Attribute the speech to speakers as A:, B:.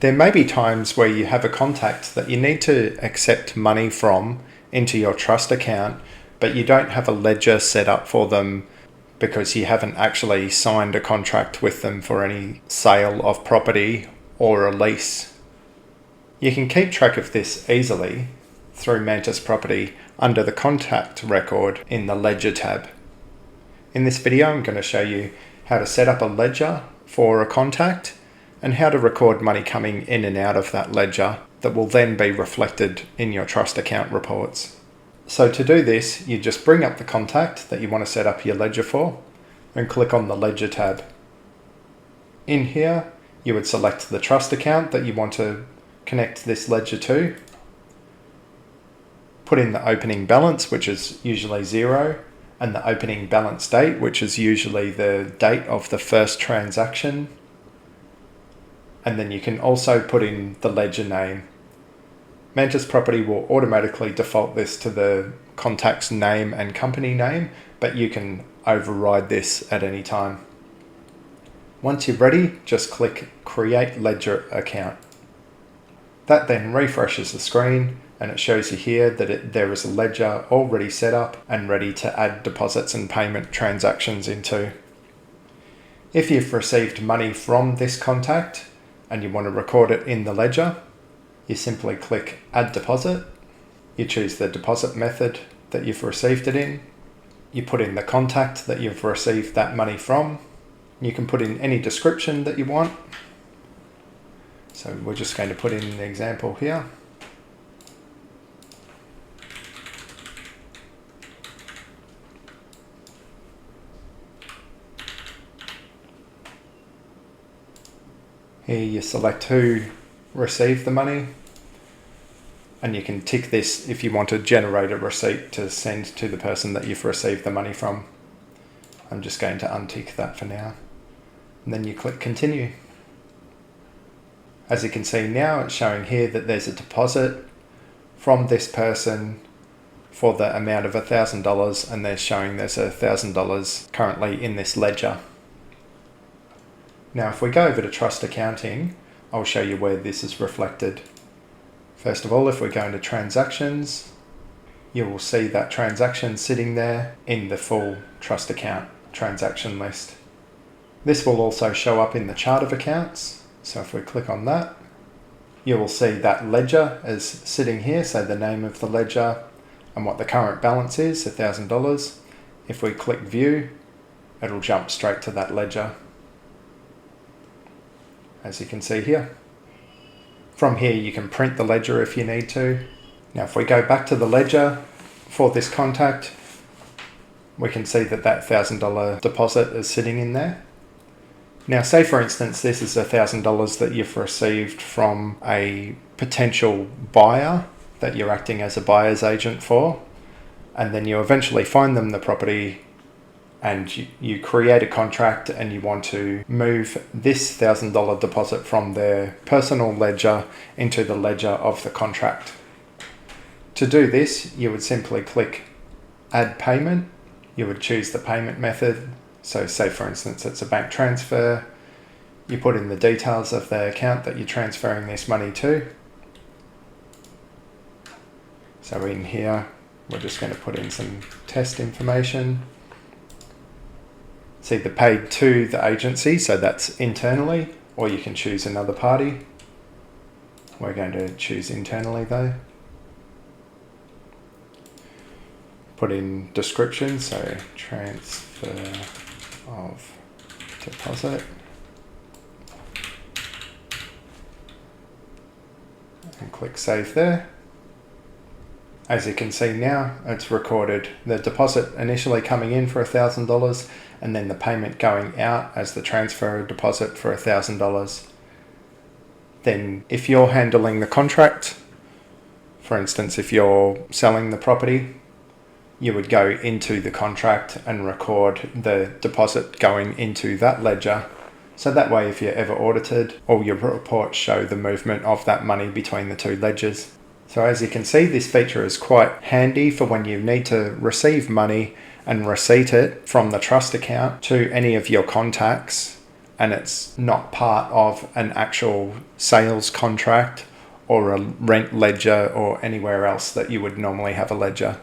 A: There may be times where you have a contact that you need to accept money from into your trust account, but you don't have a ledger set up for them because you haven't actually signed a contract with them for any sale of property or a lease. You can keep track of this easily through MantisProperty under the contact record in the ledger tab. In this video, I'm going to show you how to set up a ledger for a contact and how to record money coming in and out of that ledger that will then be reflected in your trust account reports. So to do this, you just bring up the contact that you want to set up your ledger for and click on the ledger tab. In here, you would select the trust account that you want to connect this ledger to. Put in the opening balance, which is usually 0, and the opening balance date, which is usually the date of the first transaction. And then you can also put in the ledger name. MantisProperty will automatically default this to the contact's name and company name, but you can override this at any time. Once you're ready, just click Create Ledger Account. That then refreshes the screen and it shows you here that there is a ledger already set up and ready to add deposits and payment transactions into. If you've received money from this contact and you want to record it in the ledger, you simply click Add Deposit. You choose the deposit method that you've received it in. You put in the contact that you've received that money from. You can put in any description that you want. So we're just going to put in an example here. Here you select who received the money, and you can tick this if you want to generate a receipt to send to the person that you've received the money from. I'm just going to untick that for now. And then you click Continue. As you can see now, it's showing here that there's a deposit from this person for the amount of $1,000, and they're showing there's $1,000 currently in this ledger. Now if we go over to Trust Accounting, I'll show you where this is reflected. First of all, if we go into Transactions, you will see that transaction sitting there in the full trust account transaction list. This will also show up in the chart of accounts. So if we click on that, you will see that ledger is sitting here, so the name of the ledger and what the current balance is, $1,000. If we click View, it'll jump straight to that ledger, as you can see here. From here you can print the ledger if you need to. Now if we go back to the ledger for this contact, we can see that that $1,000 deposit is sitting in there. Now say for instance this is $1,000 that you've received from a potential buyer that you're acting as a buyer's agent for, and then you eventually find them the property and you create a contract and you want to move this $1,000 deposit from their personal ledger into the ledger of the contract. To do this, you would simply click Add Payment. You would choose the payment method. So say for instance it's a bank transfer. You put in the details of the account that you're transferring this money to. So in here, we're just going to put in some test information. It's either paid to the agency, so that's internally, or you can choose another party. We're going to choose internally though. Put in description, so transfer of deposit. And click Save there. As you can see now, it's recorded the deposit initially coming in for $1,000 and then the payment going out as the transfer deposit for $1,000. Then if you're handling the contract, for instance, if you're selling the property, you would go into the contract and record the deposit going into that ledger. So that way if you're ever audited, all your reports show the movement of that money between the two ledgers. So as you can see, this feature is quite handy for when you need to receive money and receipt it from the trust account to any of your contacts and it's not part of an actual sales contract or a rent ledger or anywhere else that you would normally have a ledger.